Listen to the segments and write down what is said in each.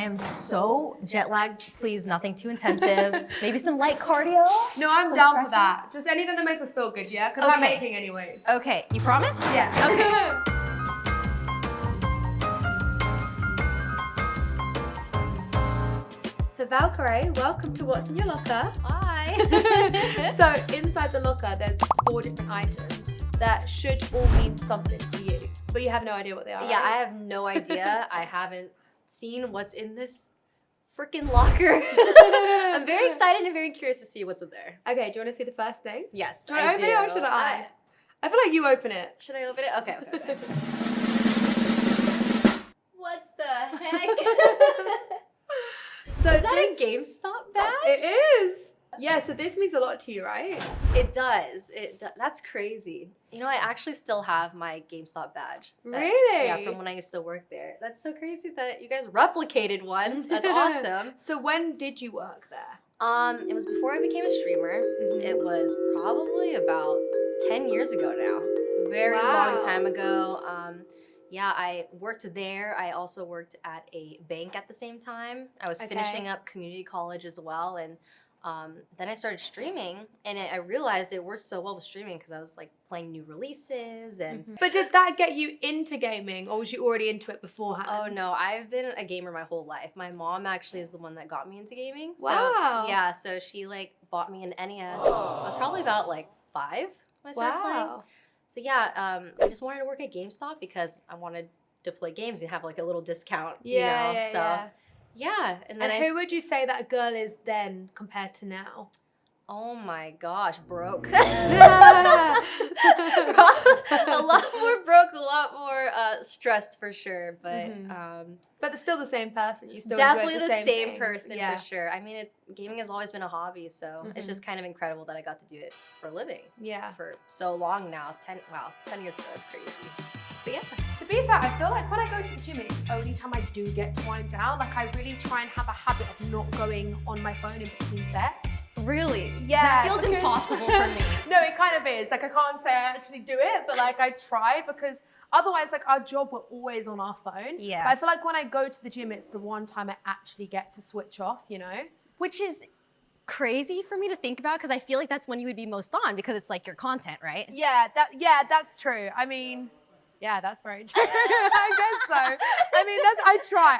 am so jet lagged. Please, nothing too intensive. Maybe some light cardio. No, I'm down for that. Just anything that makes us feel good, yeah? Because I'm aching anyways. Okay, you promise? Yeah. Okay. So Valkyrae, welcome to What's in Your Locker. Hi. So inside the locker, there's 4 different items that should all mean something to you, but you have no idea what they are. Yeah, right? I have no idea. I haven't seen what's in this freaking locker. I'm very excited and very curious to see what's in there. Okay, do you want to see the first thing? Yes, Do you want to open it or should I? I feel like you open it. Should I open it? Okay. What the heck? So is that a GameStop badge? It is. Yeah, so this means a lot to you, right? It does. That's crazy. You know, I actually still have my GameStop badge. Really? Yeah, from when I used to work there. That's so crazy that you guys replicated one. That's awesome. So when did you work there? It was before I became a streamer. It was probably about 10 years ago now. Very long time ago. Yeah, I worked there. I also worked at a bank at the same time. I was finishing up community college as well. And then I started streaming, and I realized it worked so well with streaming because I was like playing new releases and. But did that get you into gaming, or was you already into it beforehand? Oh no, I've been a gamer my whole life. My mom actually is the one that got me into gaming. Wow. So, yeah, so she like bought me an NES. I was probably about like 5 when I started playing. So yeah, I just wanted to work at GameStop because I wanted to play games and have like a little discount. Yeah, and then who would you say that a girl is then compared to now? Oh my gosh, broke. Yeah. A lot more broke, a lot more stressed for sure, but but they're still the same person. You still definitely enjoy the same things. person for sure. I mean, gaming has always been a hobby, so it's just kind of incredible that I got to do it for a living. Yeah. For so long now. 10 years ago. That's crazy. But yeah. To be fair, I feel like when I go to the gym, it's the only time I do get to wind down. Like I really try and have a habit of not going on my phone in between sets. Really? Yeah. That feels impossible for me. No, it kind of is. Like I can't say I actually do it, but like I try because otherwise like our job, we're always on our phone. Yeah. But I feel like when I go to the gym, it's the one time I actually get to switch off, you know? Which is crazy for me to think about because I feel like that's when you would be most on because it's like your content, right? Yeah, that's true. I mean, yeah, that's very true. I guess so. I mean,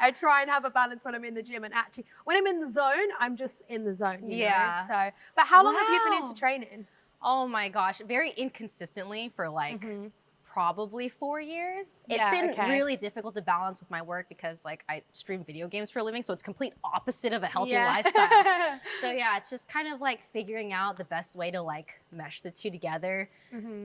I try and have a balance when I'm in the gym, and actually when I'm in the zone, I'm just in the zone. You know? So, but how long have you been into training? Oh my gosh, very inconsistently for like probably 4 years. It's been really difficult to balance with my work because like I stream video games for a living, so it's complete opposite of a healthy lifestyle. So yeah, it's just kind of like figuring out the best way to like mesh the two together.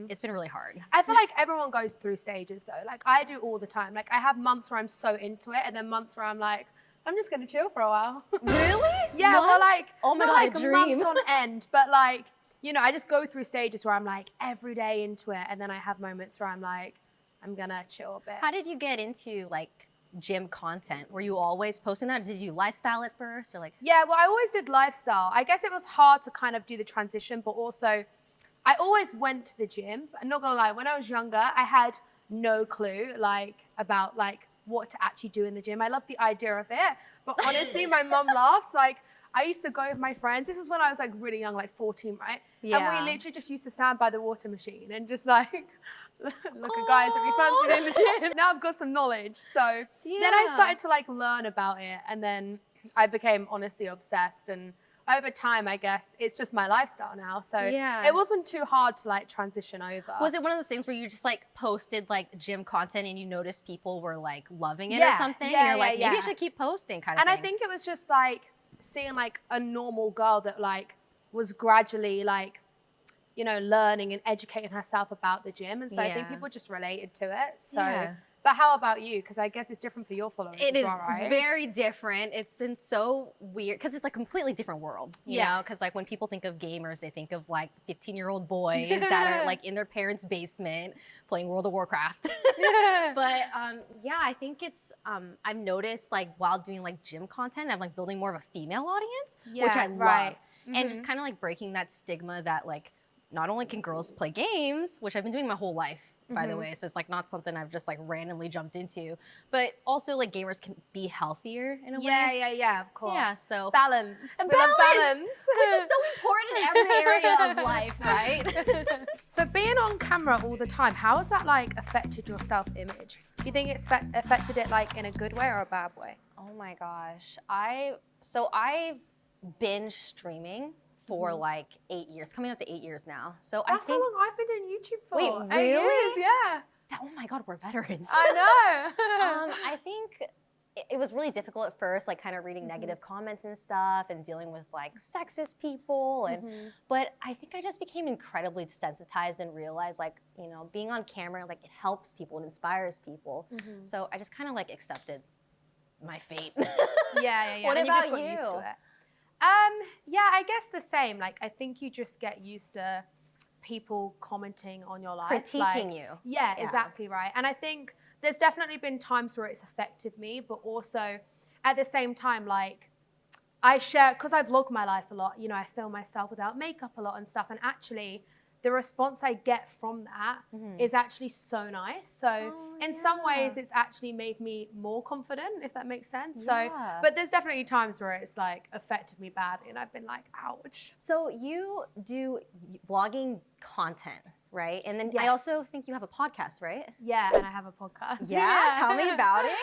It's been really hard. I feel like everyone goes through stages though. Like I do all the time. Like I have months where I'm so into it, and then months where I'm like, I'm just gonna chill for a while. Really? Yeah, well like, oh my God, like a dream. months on end, but like, you know, I just go through stages where I'm like every day into it, and then I have moments where I'm like, I'm gonna chill a bit. How did you get into like gym content? Were you always posting that? Did you lifestyle it first or like? Yeah, well, I always did lifestyle. I guess it was hard to kind of do the transition, but also I always went to the gym. I'm not gonna lie, when I was younger, I had no clue like about like what to actually do in the gym. I love the idea of it, but honestly, my mum laughs. Like I used to go with my friends. This is when I was like really young, like 14, right? Yeah. And we literally just used to stand by the water machine and just like, look at guys that we fancied in the gym. Now I've got some knowledge. So then I started to like learn about it, and then I became honestly obsessed. And over time, I guess it's just my lifestyle now. So it wasn't too hard to like transition over. Was it one of those things where you just like posted like gym content and you noticed people were like loving it or something? Yeah, and you're like, maybe I should keep posting kind of thing. And I think it was just like seeing like a normal girl that like was gradually like, you know, learning and educating herself about the gym. And so I think people just related to it. So, but how about you? Because I guess it's different for your followers as well, right? It is very different. It's been so weird because it's a completely different world, you know? Because like when people think of gamers, they think of like 15-year-old boys that are like in their parents' basement playing World of Warcraft. But yeah, I think it's, I've noticed like while doing like gym content, I'm like building more of a female audience, which I love. And just kind of like breaking that stigma that like not only can girls play games, which I've been doing my whole life, by the way, so it's like not something I've just like randomly jumped into, but also like gamers can be healthier in a way. Yeah, of course. Yeah, so balance. Which is so important in every area of life, right? So being on camera all the time, how has that like affected your self-image? Do you think it's affected it like in a good way or a bad way? Oh my gosh. I've been streaming for like 8 years, coming up to 8 years now. So That's I think, how long I've been doing YouTube for. Wait, 8 years, really? yeah. oh my God, we're veterans. I know. I think it was really difficult at first, like kind of reading negative comments and stuff and dealing with like sexist people. And but I think I just became incredibly desensitized and realized like, you know, being on camera, like it helps people, it inspires people. So I just kind of like accepted my fate. Yeah. What and about just got you? used to it. Yeah, I guess the same. Like, I think you just get used to people commenting on your life. Critiquing you. Yeah, exactly right. And I think there's definitely been times where it's affected me, but also at the same time, like, I share, because I vlog my life a lot, you know, I film myself without makeup a lot and stuff. And actually, the response I get from that is actually so nice. So in some ways, it's actually made me more confident, if that makes sense. So, but there's definitely times where it's like affected me badly and I've been like, ouch. So you do vlogging content, right? And then I also think you have a podcast, right? Yeah, and I have a podcast. Yeah, tell me about it.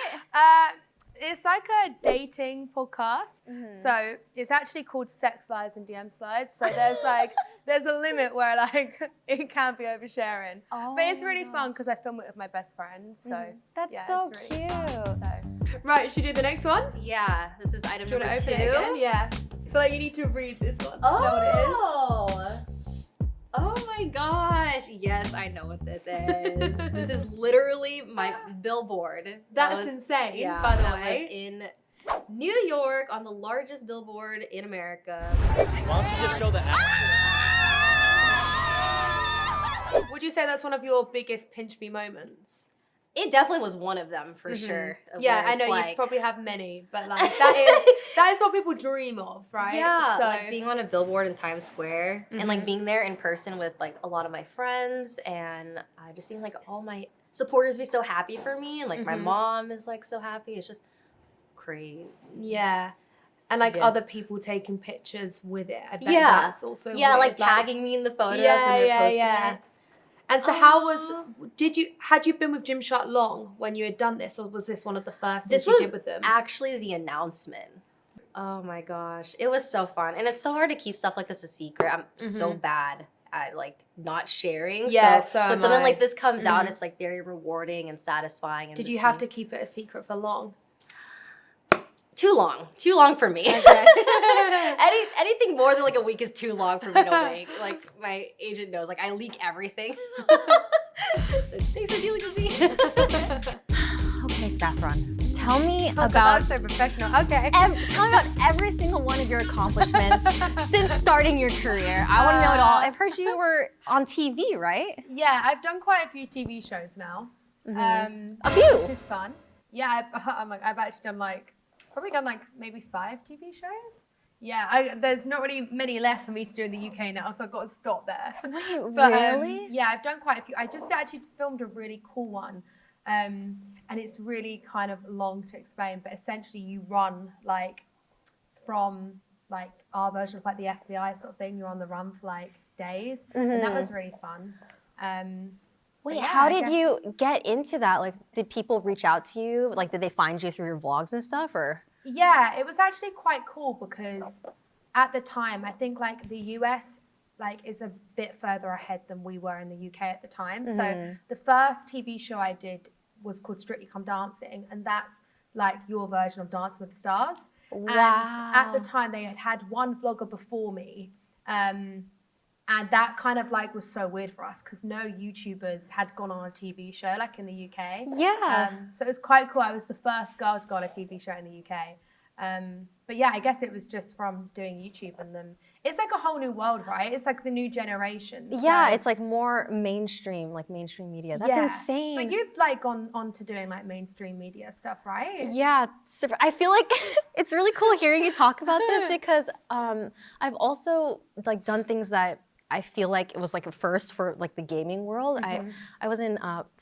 It's like a dating podcast. So it's actually called Sex Lies and DM Slides. So there's like, there's a limit where like it can be oversharing. But it's really fun because I film it with my best friend. So that's yeah, so it's cute. really fun. So. Right, should we do the next one? Yeah, this is item Do you number want to 2. open it again? Yeah. I feel like you need to read this one. Oh. Know what it is? Oh my gosh. Yes, I know what this is. This is literally my billboard. That's insane, yeah, by the that way. was in New York on the largest billboard in America. Why don't you just show the Would you say that's one of your biggest pinch me moments? It definitely was one of them for sure. Yeah, I know like, you probably have many, but like that is what people dream of, right? Yeah, so, like being on a billboard in Times Square and like being there in person with like a lot of my friends and just seeing like all my supporters be so happy for me and like my mom is like so happy. It's just crazy. Yeah. And like Yes. other people taking pictures with it. I bet Yeah. that's also Yeah, weird. like tagging me in the photos Yeah, when they're yeah, posting yeah. it. And so had you been with Gymshark long when you had done this, or was this one of the first things This you was did with them? actually the announcement. Oh my gosh, it was so fun. And it's so hard to keep stuff like this a secret. I'm so bad at like not sharing. Yeah, so so when am something I. like this comes out, it's like very rewarding and satisfying. And Did you have to keep it a secret for long? Too long for me. Okay. Anything more than like a week is too long for me to wait. Like my agent knows, like I leak everything. Thanks for dealing with me. Okay, Saffron, tell me about. That's so professional. Okay. Tell me about every single one of your accomplishments since starting your career. I want to know it all. I've heard you were on TV, right? Yeah, I've done quite a few TV shows now. A few. Which is fun. Yeah, I've actually done probably done maybe 5 TV shows. Yeah, there's not really many left for me to do in the UK now, so I've got to stop there. Wait, But, really? yeah, I've done quite a few. I just actually filmed a really cool one. And it's really kind of long to explain, but essentially you run from our version of the FBI sort of thing. You're on the run for days. And that was really fun. Wait, yeah, how I did guess- you get into that? Like, did people reach out to you? Like, did they find you through your vlogs and stuff, or? Yeah, it was actually quite cool because at the time, I think the US is a bit further ahead than we were in the UK at the time. So the first TV show I did was called Strictly Come Dancing, and that's your version of Dancing with the Stars. Wow. And at the time, they had one vlogger before me. And that kind of was so weird for us because no YouTubers had gone on a TV show in the UK. Yeah. So it was quite cool. I was the first girl to go on a TV show in the UK. But yeah, I guess it was just from doing YouTube and then it's a whole new world, right? It's the new generation. Yeah, so, it's more mainstream, mainstream media. That's insane. But you've gone on to doing mainstream media stuff, right? Yeah, I feel like it's really cool hearing you talk about this because I've also done things that I feel like it was like a first for like the gaming world. I was in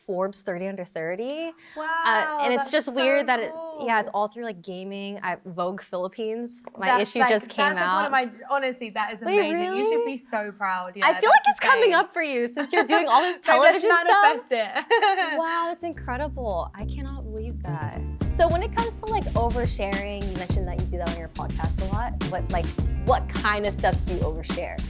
Forbes 30 under 30. Wow, and it's that's just so weird that cool. it's all through like gaming. Vogue Philippines, my issue just came that's out. Like one of my, honestly, that is Wait, amazing. You really? should be so proud. Yeah, I feel like it's coming up for you since you're doing all this television let's stuff. manifest it. Wow, that's incredible. I cannot believe that. So when it comes to like oversharing, you mentioned that you do that on your podcast a lot, but like what kind of stuff do you overshare?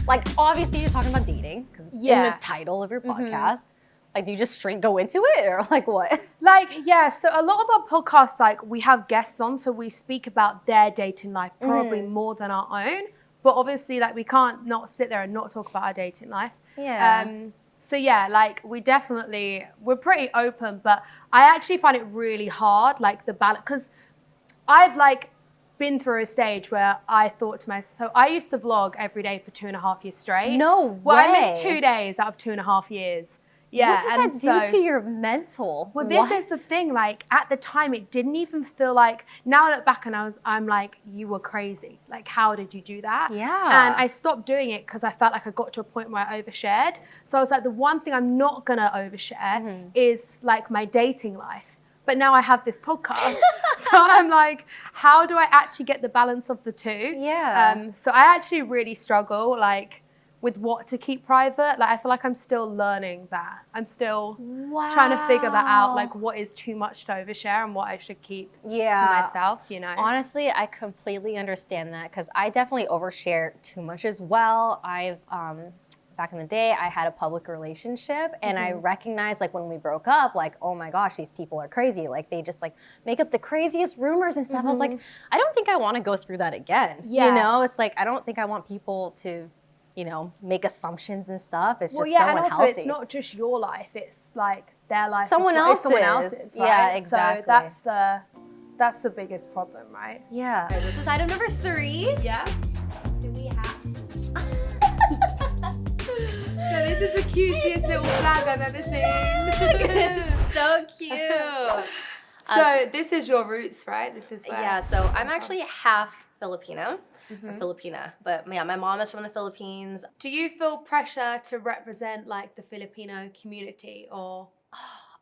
Like obviously you're talking about dating because it's in the title of your podcast. Like do you just straight go into it or like what? Like, yeah, so a lot of our podcasts, like we have guests on, so we speak about their dating life probably more than our own. But obviously like we can't not sit there and not talk about our dating life. Yeah. So yeah, like we're pretty open, but I actually find it really hard, like the balance, because I've like been through a stage where I thought to myself, so I used to vlog every day for 2.5 years straight. No way. Well, I missed 2 days out of 2.5 years. Yeah. What does that do to your mental? Well, this is the thing, like at the time it didn't even feel like, now I look back and I'm like, you were crazy. Like, how did you do that? Yeah. And I stopped doing it because I felt like I got to a point where I overshared. So I was like, the one thing I'm not gonna overshare is like my dating life. But now I have this podcast. So I'm like, how do I actually get the balance of the two? Yeah. So I actually really struggle, like, with what to keep private. Like I feel like I'm still learning that. I'm still trying to figure that out, like what is too much to overshare and what I should keep to myself, you know? Honestly, I completely understand that because I definitely overshare too much as well. I've, back in the day, I had a public relationship and I recognized like when we broke up, like, oh my gosh, these people are crazy. Like they just like make up the craziest rumors and stuff. I was like, I don't think I want to go through that again. Yeah. You know, it's like, I don't think I want people to, you know, make assumptions and stuff. It's just and also healthy. it's not just your life, it's like their life. Someone else's. Someone else's, right? Yeah, exactly. So that's the biggest problem, right? Yeah. Okay, this is item number 3. Yeah. Do we have? So this is the cutest little flag I've ever seen. So cute. So this is your roots, right? This is where. Yeah, so I'm actually half Filipino. Or Filipina, but yeah, my mom is from the Philippines. Do you feel pressure to represent like the Filipino community or?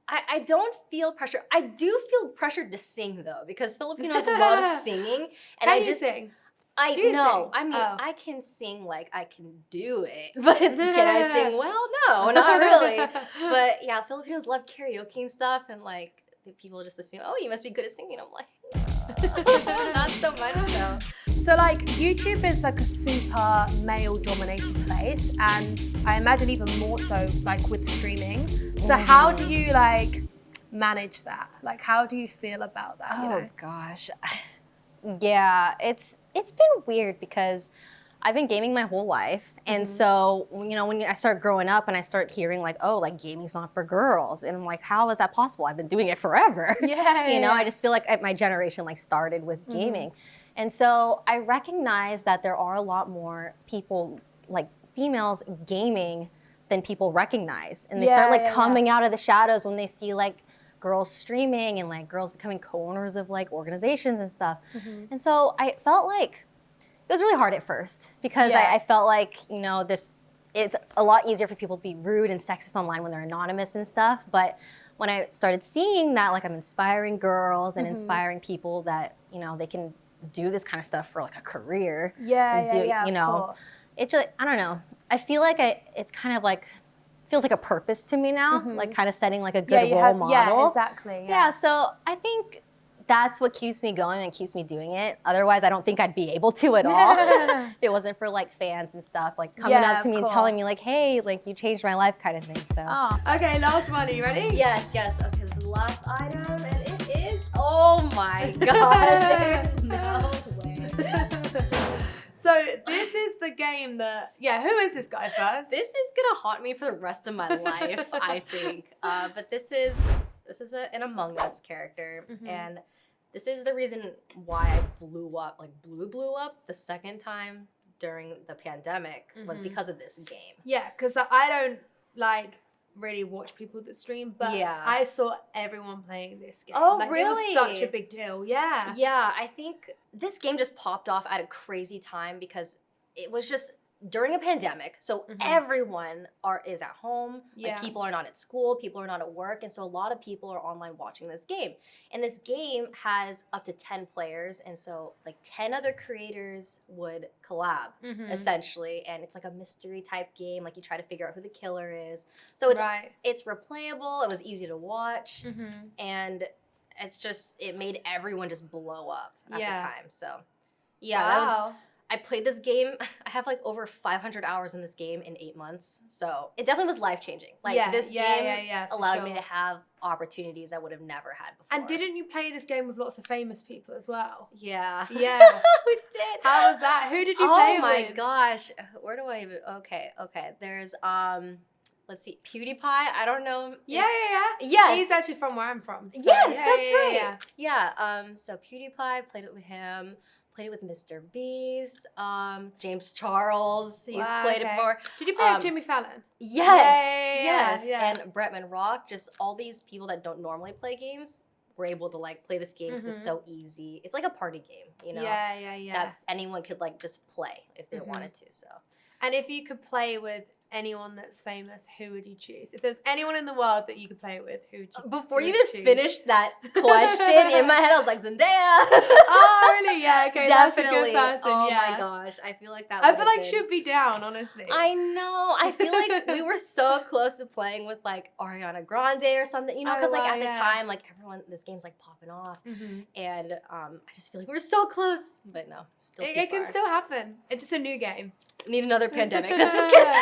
I don't feel pressure. I do feel pressured to sing though, because Filipinos love singing. And Can you sing? I know. I mean, I can sing like I can do it, but can I sing well? No, not really. But yeah, Filipinos love karaoke and stuff, and like people just assume, oh, you must be good at singing. I'm like, not so much so. So like YouTube is like a super male dominated place, and I imagine even more so like with streaming. So how do you like manage that? Like how do you feel about that? You know? Gosh. Yeah, it's been weird because I've been gaming my whole life. And so, you know, when I start growing up and I start hearing like, oh, like gaming's not for girls. And I'm like, how is that possible? I've been doing it forever. Yeah. You know, I just feel like my generation like started with gaming. And so I recognize that there are a lot more people, like females, gaming than people recognize. And they start like coming out of the shadows when they see like girls streaming and like girls becoming co-owners of like organizations and stuff. And so I felt like it was really hard at first because I felt like, you know, it's a lot easier for people to be rude and sexist online when they're anonymous and stuff. But when I started seeing that, like I'm inspiring girls and inspiring people that, you know, they can do this kind of stuff for like a career. You know, it just, I don't know. I feel like it's kind of like, feels like a purpose to me now, like kind of setting like a good role model. Yeah, exactly. Yeah, so I think that's what keeps me going and keeps me doing it. Otherwise, I don't think I'd be able to at all. If it wasn't for like fans and stuff, like coming up to me and telling me like, hey, like you changed my life kind of thing, so. Oh, okay, last one, are you ready? Yes. Okay, this is the last item and it is, oh my gosh, there's no way. So this is the game that, who is this guy first? This is gonna haunt me for the rest of my life, I think. But this is an Among Us character, and this is the reason why I blew up the second time during the pandemic was because of this game. Yeah, because I don't like really watch people that stream, but I saw everyone playing this game. Oh, like, really? It was such a big deal. Yeah. Yeah, I think this game just popped off at a crazy time because it was just during a pandemic, so everyone is at home. Like people are not at school, people are not at work, and so a lot of people are online watching this game. And this game has up to 10 players, and so like 10 other creators would collab essentially, and it's like a mystery type game. Like you try to figure out who the killer is. So it's replayable. It was easy to watch, and it made everyone just blow up at the time. So yeah, I played this game. I have like over 500 hours in this game in 8 months. So it definitely was life-changing. Like this game allowed me to have opportunities I would have never had before. And didn't you play this game with lots of famous people as well? Yeah. Yeah. We did. How was that? Who did you play with? Oh my gosh. Where do I even, okay. There's, let's see, PewDiePie. I don't know. Yes. He's actually from where I'm from. So yes, that's right. Yeah. So PewDiePie, played it with him. Played it with Mr. Beast, James Charles. He's played it before. Did you play with Jimmy Fallon? Yes, and Bretman Rock. Just all these people that don't normally play games were able to like play this game because it's so easy. It's like a party game, you know. That anyone could like just play if they wanted to. So. And if you could play with anyone that's famous, who would you choose? If there's anyone in the world that you could play it with, who would you Before you even finished that question, in my head I was like, Zendaya. Oh, really? Yeah, okay. Definitely. That's a good person. Oh my gosh. I feel like that I feel like she'd be down, honestly. I know. I feel like we were so close to playing with like Ariana Grande or something, you know, because like at the time, like everyone, this game's like popping off. And I just feel like we're so close. But no, still too It can still happen. It's just a new game. Need another pandemic. I'm just kidding.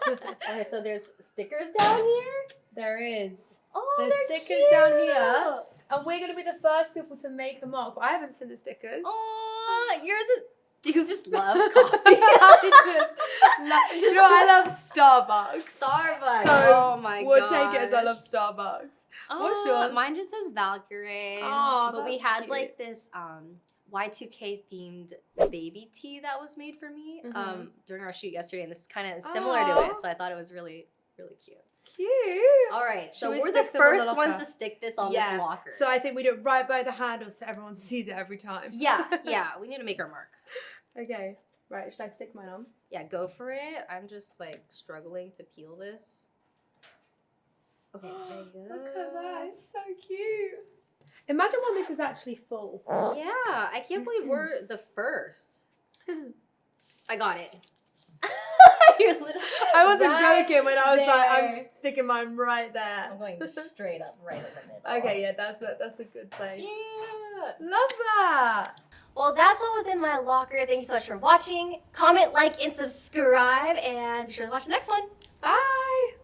Okay, so there's stickers down here. There is. Oh, there's stickers cute. down here. And we're going to be the first people to make them up. I haven't seen the stickers. Oh, yours is... Do you just love coffee? You know, I love Starbucks. Starbucks. So oh my god. We'll take it as I love Starbucks. Oh, what's yours? Mine just says Valkyrae. Oh, but we had cute. like this Y2K themed baby tea that was made for me during our shoot yesterday, and this is kind of similar to it, so I thought it was really, really cute. Cute. All right, so we're the first ones to stick this on this locker. So I think we do it right by the handle so everyone sees it every time. Yeah, we need to make our mark. Okay, right, should I stick mine on? Yeah, go for it. I'm just like struggling to peel this. Okay, there you go. Look at that, it's so cute. Imagine when this is actually full. Yeah, I can't believe we're the first. I got it. I wasn't joking when I was like, I'm sticking mine right there. I'm going straight up, right in the middle. Okay, yeah, that's a good place. Yeah. Love that. Well, that's what was in my locker. Thank you so much for watching. Comment, like, and subscribe, and be sure to watch the next one. Bye.